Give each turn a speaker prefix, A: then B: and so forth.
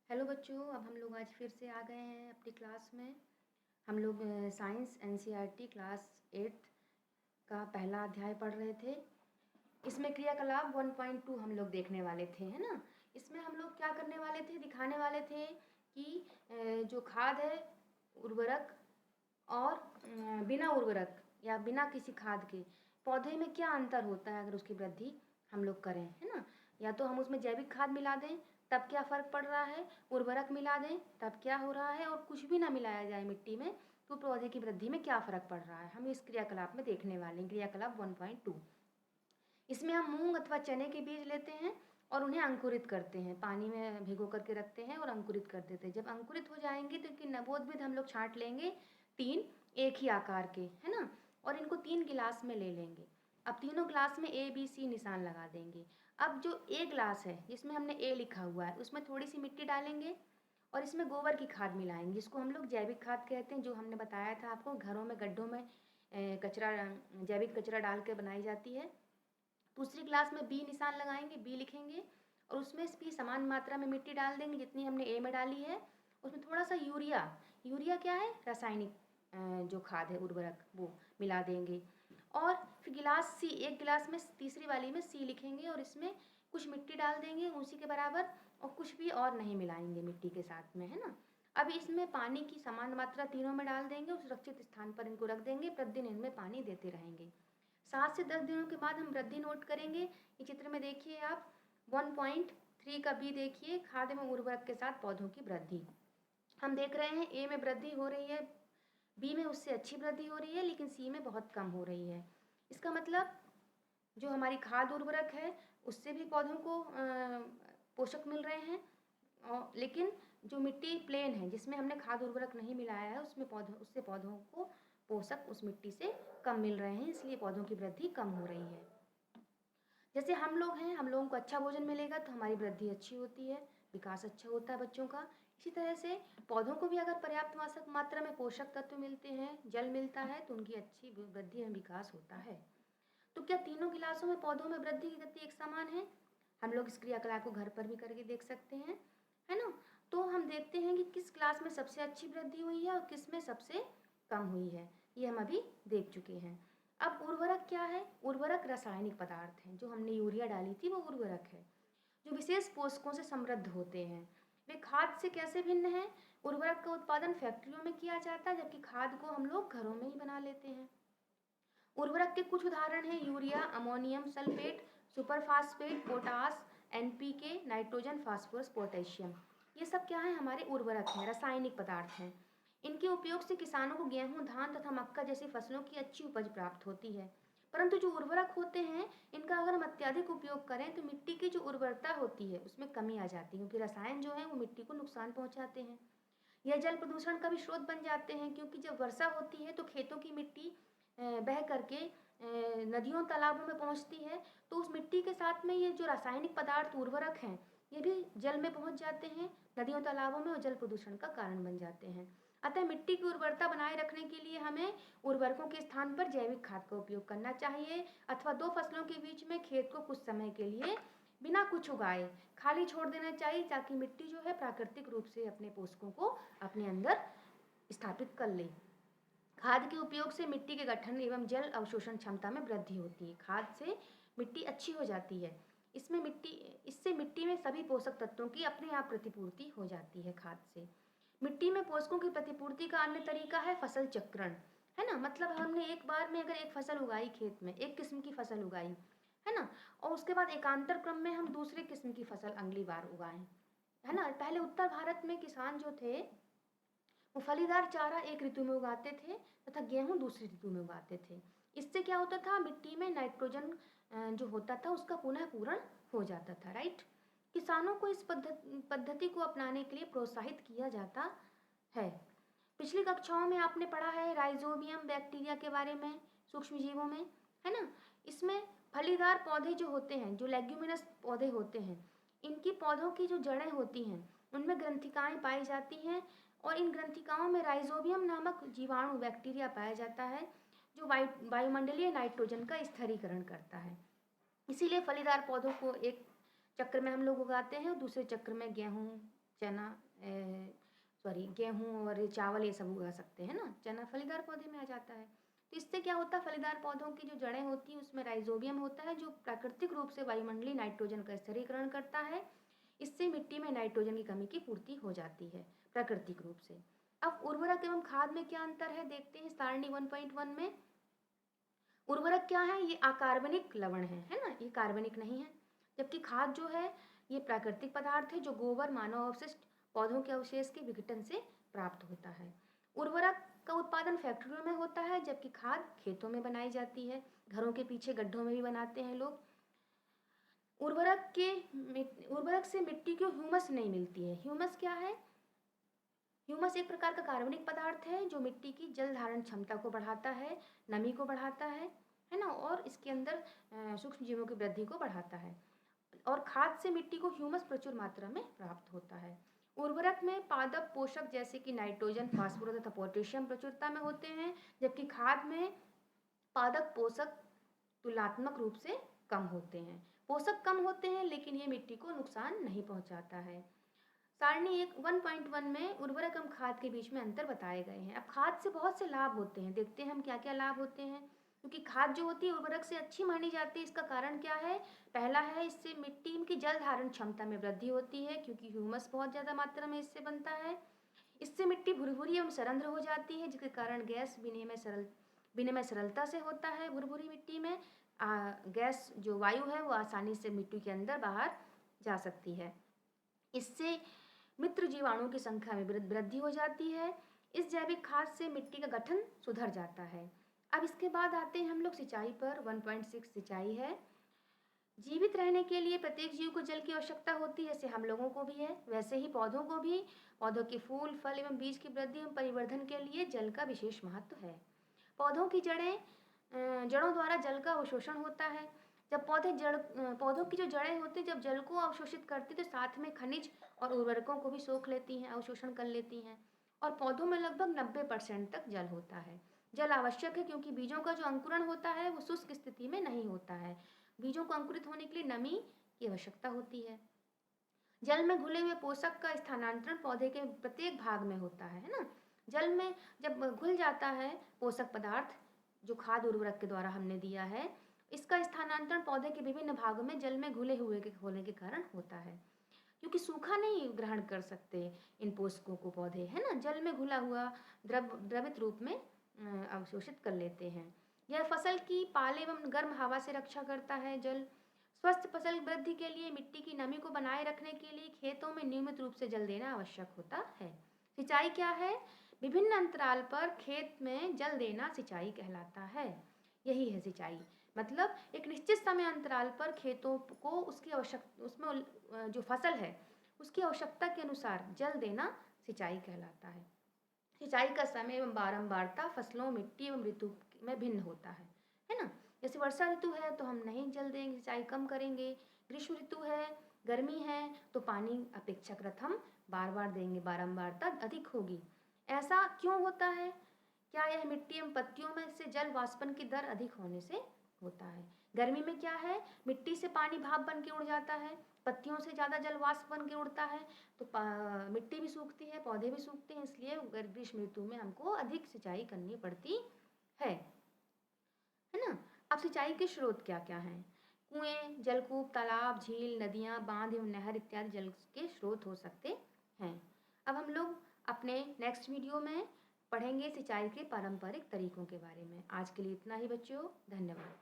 A: Hello बच्चों, अब हम लोग आज फिर से आ गए हैं अपनी क्लास में। हम लोग साइंस एनसीईआरटी क्लास 8 का पहला अध्याय पढ़ रहे थे। इसमें क्रियाकलाप 1.2 हम लोग देखने वाले थे, है ना। इसमें हम लोग क्या करने वाले थे, दिखाने वाले थे कि जो खाद है, उर्वरक और बिना उर्वरक या बिना किसी खाद के पौधे में क्या अंतर होता है अगर उसकी वृद्धि हम लोग करें, है ना। या तो हम उसमें जैविक खाद मिला दें तब क्या फ़र्क पड़ रहा है, उर्वरक मिला दें तब क्या हो रहा है, और कुछ भी ना मिलाया जाए मिट्टी में तो पौधे की वृद्धि में क्या फ़र्क पड़ रहा है, हम इस क्रियाकलाप में देखने वाले हैं। क्रियाकलाप 1.2। इसमें हम मूंग अथवा चने के बीज लेते हैं और उन्हें अंकुरित करते हैं, पानी में भिगो करके रखते हैं और अंकुरित कर देते हैं। जब अंकुरित हो जाएंगे तो इनकी नवोद्भिद हम लोग छांट लेंगे, 3 एक ही आकार के, है ना, और इनको 3 गिलास में ले लेंगे। अब तीनों गिलास में ABC निशान लगा देंगे। अब जो ए गिलास है जिसमें हमने ए लिखा हुआ है उसमें थोड़ी सी मिट्टी डालेंगे और इसमें गोबर की खाद मिलाएंगे, जिसको हम लोग जैविक खाद कहते हैं, जो हमने बताया था आपको घरों में गड्ढों में कचरा, जैविक कचरा डाल के बनाई जाती है। दूसरी क्लास में बी निशान लगाएंगे, बी लिखेंगे और उसमें भी समान मात्रा में मिट्टी डाल देंगे जितनी हमने ए में डाली है। उसमें थोड़ा सा यूरिया, यूरिया क्या है, रासायनिक जो खाद है, उर्वरक, वो मिला देंगे। और फिर गिलास सी, एक गिलास में तीसरी वाली में सी लिखेंगे और इसमें कुछ मिट्टी डाल देंगे उसी के बराबर, और कुछ भी और नहीं मिलाएंगे मिट्टी के साथ में, है ना। अब इसमें पानी की समान मात्रा तीनों में डाल देंगे और सुरक्षित स्थान पर इनको रख देंगे, प्रतिदिन इनमें पानी देते रहेंगे। 7 से 10 दिनों के बाद हम वृद्धि नोट करेंगे। ये चित्र में देखिए आप, 1.3 का बी देखिए, खाद में उर्वरक के साथ पौधों की वृद्धि। हम देख रहे हैं ए में वृद्धि हो रही है, बी में उससे अच्छी वृद्धि हो रही है, लेकिन सी में बहुत कम हो रही है। इसका मतलब जो हमारी खाद उर्वरक है उससे भी पौधों को पोषक मिल रहे हैं, और लेकिन जो मिट्टी प्लेन है जिसमें हमने खाद उर्वरक नहीं मिलाया है उससे पौधों को पोषक उस मिट्टी से कम मिल रहे हैं, इसलिए पौधों की वृद्धि कम हो रही है। जैसे हम लोग हैं, हम लोगों को अच्छा भोजन मिलेगा तो हमारी वृद्धि अच्छी होती है, विकास अच्छा होता है बच्चों का। इसी तरह से पौधों को भी अगर पर्याप्त मात्रा में पोषक तत्व मिलते हैं, जल मिलता है, तो उनकी अच्छी वृद्धि एवं विकास होता है। तो क्या तीनों गिलासों में पौधों में वृद्धि की गति एक समान है? हम लोग इस क्रियाकलाप को घर पर भी करके देख सकते हैं, है ना। तो हम देखते हैं कि किस क्लास में सबसे अच्छी वृद्धि हुई है और किस में सबसे कम हुई है, ये हम अभी देख चुके हैं। अब उर्वरक क्या है? उर्वरक रासायनिक पदार्थ हैं, जो हमने यूरिया डाली थी वो उर्वरक है, जो विशेष पोषकों से समृद्ध होते हैं। वे खाद से कैसे भिन्न हैं? उर्वरक का उत्पादन फैक्ट्रियों में किया जाता है, जबकि खाद को हम लोग घरों में ही बना लेते हैं। उर्वरक के कुछ उदाहरण हैं urea, ammonium sulphate, superphosphate, potash, NPK, nitrogen, phosphorus, potassium. ये सब क्या है? हमारे उर्वरक हैं, रासायनिक पदार्थ हैं। इनके उपयोग से किसानों को गेहूं, धान तथा मक्का जैसी फसलों की अच्छी उपज प्राप्त होती है। परंतु जो उर्वरक होते हैं इनका अगर हम अत्यधिक उपयोग करें तो मिट्टी की जो उर्वरता होती है उसमें कमी आ जाती है, क्योंकि रसायन जो है वो मिट्टी को नुकसान पहुंचाते हैं। यह जल प्रदूषण का भी स्रोत बन जाते हैं, क्योंकि जब वर्षा होती है तो खेतों की मिट्टी बह करके नदियों तालाबों में पहुंचती है, तो उस मिट्टी के साथ में ये जो रासायनिक पदार्थ उर्वरक हैं ये भी जल में पहुंच जाते हैं, नदियों तालाबों में, और जल प्रदूषण का कारण बन जाते हैं। अतः मिट्टी की उर्वरता बनाए रखने के लिए हमें उर्वरकों के स्थान पर जैविक खाद का उपयोग करना चाहिए, अथवा 2 फसलों के बीच में खेत को कुछ समय के लिए बिना कुछ उगाए खाली छोड़ देना चाहिए, ताकि मिट्टी जो है प्राकृतिक रूप से अपने पोषकों को अपने अंदर स्थापित कर ले। खाद के उपयोग से मिट्टी के गठन एवं जल अवशोषण क्षमता में वृद्धि होती है। खाद से मिट्टी अच्छी हो जाती है, इससे मिट्टी में सभी पोषक तत्वों की अपने आप प्रतिपूर्ति हो जाती है खाद से। मिट्टी में पोषकों की प्रतिपूर्ति का अन्य तरीका है फसल चक्रण, है ना। मतलब हमने एक बार में अगर एक फसल उगाई, खेत में एक किस्म की फसल उगाई, है ना, और उसके बाद एकांतर क्रम में हम दूसरे किस्म की फसल अगली बार उगाएं, है ना। पहले उत्तर भारत में किसान जो थे वो फलीदार चारा एक ऋतु में उगाते थे तथा गेहूं दूसरी ऋतु में उगाते थे। इससे क्या होता था, मिट्टी में नाइट्रोजन जो होता था उसका पुनः पूरण हो जाता था, राइट। किसानों को इस पद्धति को अपनाने के लिए प्रोत्साहित किया जाता है। पिछली कक्षाओं में आपने पढ़ा है राइजोबियम बैक्टीरिया के बारे में, सूक्ष्म जीवों में, है ना। इसमें फलीदार पौधे जो होते हैं, जो लेग्यूमिनस पौधे होते हैं, इनकी पौधों की जो जड़ें होती हैं उनमें ग्रंथिकाएं पाई जाती हैं, और इन ग्रंथिकाओं में राइजोबियम नामक जीवाणु बैक्टीरिया पाया जाता है, जो वायुमंडलीय नाइट्रोजन का स्थिरीकरण करता है। इसीलिए फलीदार पौधों को एक चक्र में हम लोग उगाते हैं और दूसरे चक्र में गेहूँ, चना गेहूँ और चावल ये सब उगा सकते हैं ना। चना फलीदार पौधे में आ जाता है। तो इससे क्या होता है, फलीदार पौधों की जो जड़ें होती हैं उसमें राइजोबियम होता है जो प्राकृतिक रूप से वायुमंडलीय नाइट्रोजन का स्थिरीकरण करता है। इससे मिट्टी में नाइट्रोजन की कमी की पूर्ति हो जाती है प्राकृतिक रूप से। अब उर्वरक एवं खाद में क्या अंतर है देखते हैं सारणी 1.1 में। उर्वरक क्या है, ये अकार्बनिक लवण है ना, ये कार्बनिक नहीं है। जबकि खाद जो है ये प्राकृतिक पदार्थ है जो गोबर, मानव अवशिष्ट, पौधों के अवशेष के विघटन से प्राप्त होता है। उर्वरक का उत्पादन फैक्ट्रियों में होता है जबकि खाद खेतों में बनाई जाती है, घरों के पीछे गड्ढों में भी बनाते हैं लोग। उर्वरक से मिट्टी को ह्यूमस नहीं मिलती है। ह्यूमस क्या है, ह्यूमस एक प्रकार का कार्बनिक पदार्थ है जो मिट्टी की जल धारण क्षमता को बढ़ाता है, नमी को बढ़ाता है ना, और इसके अंदर सूक्ष्म जीवों की वृद्धि को बढ़ाता है। और खाद से मिट्टी को ह्यूमस प्रचुर मात्रा में प्राप्त होता है। उर्वरक में पादप पोषक जैसे कि नाइट्रोजन, फास्फोरस तथा पोटेशियम प्रचुरता में होते हैं, जबकि खाद में पादप पोषक तुलनात्मक रूप से कम होते हैं। पोषक कम होते हैं लेकिन ये मिट्टी को नुकसान नहीं पहुंचाता है। सारणी 1.1 में उर्वरक एवं खाद के बीच में अंतर बताए गए हैं। अब खाद से बहुत से लाभ होते हैं, देखते हैं हम क्या क्या लाभ होते हैं। क्योंकि खाद जो होती है उर्वरक से अच्छी मानी जाती है। इसका कारण क्या है, पहला है इससे मिट्टी की जल धारण क्षमता में वृद्धि होती है क्योंकि ह्यूमस बहुत ज़्यादा मात्रा में इससे बनता है। इससे मिट्टी भुरभुरी एवं सरंध्र हो जाती है जिसके कारण गैस विनिमय सरलता से होता है। भुरभुरी मिट्टी में गैस जो वायु है वो आसानी से मिट्टी के अंदर बाहर जा सकती है। इससे मित्र जीवाणुओं की संख्या में वृद्धि हो जाती है। इस जैविक खाद से मिट्टी का गठन सुधर जाता है। अब इसके बाद आते हैं हम लोग सिंचाई पर। 1.6 सिंचाई है। जीवित रहने के लिए प्रत्येक जीव को जल की आवश्यकता होती है, जैसे हम लोगों को भी है वैसे ही पौधों को भी। पौधों के फूल, फल एवं बीज की वृद्धि एवं परिवर्धन के लिए जल का विशेष महत्व है। पौधों की जड़ों द्वारा जल का अवशोषण होता है। जब पौधों की जो जड़ें होती जब जल को अवशोषित करती तो साथ में खनिज और उर्वरकों को भी सोख लेती हैं, अवशोषण कर लेती हैं। और पौधों में लगभग 90% तक जल होता है। जल आवश्यक है क्योंकि बीजों का जो अंकुरण होता है वो शुष्क स्थिति में नहीं होता है। बीजों को अंकुरित होने के लिए नमी की आवश्यकता होती है। जल में घुले हुए पोषक का स्थानांतरण पौधे के प्रत्येक भाग में होता है ना। जल में जब घुल जाता है पोषक पदार्थ जो खाद उर्वरक के द्वारा हमने दिया है, इसका स्थानांतरण पौधे के विभिन्न भागों में जल में घुले हुए के होने के कारण होता है। क्योंकि सूखा नहीं ग्रहण कर सकते इन पोषकों को पौधे, है ना, जल में घुला हुआ द्रवित रूप में अवशोषित कर लेते हैं। यह फसल की पाले एवं गर्म हवा से रक्षा करता है। जल स्वस्थ फसल वृद्धि के लिए मिट्टी की नमी को बनाए रखने के लिए खेतों में नियमित रूप से जल देना आवश्यक होता है। सिंचाई क्या है, विभिन्न अंतराल पर खेत में जल देना सिंचाई कहलाता है। यही है सिंचाई, मतलब एक निश्चित समय अंतराल पर खेतों को उसमें जो फसल है उसकी आवश्यकता के अनुसार जल देना सिंचाई कहलाता है। सिंचाई का समय एवं बारंबारता फसलों, मिट्टी एवं ऋतु में भिन्न होता है ना। जैसे वर्षा ऋतु है तो हम नहीं जल देंगे, सिंचाई कम करेंगे। ग्रीष्म ऋतु है, गर्मी है तो पानी अपेक्षाकृत हम बार बार देंगे, बारंबारता अधिक होगी। ऐसा क्यों होता है, क्या यह मिट्टी एवं पत्तियों में से जल वाष्पन की दर अधिक होने से होता है। गर्मी में क्या है, मिट्टी से पानी भाप बन के उड़ जाता है, पत्तियों से ज़्यादा जल वाष्प बन के उड़ता है तो मिट्टी भी सूखती है, पौधे भी सूखते हैं। इसलिए ग्रीष्म ऋतु में हमको अधिक सिंचाई करनी पड़ती है ना। अब सिंचाई के स्रोत क्या क्या हैं, कुएं, जलकूप, तालाब, झील, नदियाँ, बांध एवं नहर इत्यादि जल के स्रोत हो सकते हैं। अब हम लोग अपने नेक्स्ट वीडियो में पढ़ेंगे सिंचाई के पारंपरिक तरीकों के बारे में। आज के लिए इतना ही बच्चों, धन्यवाद।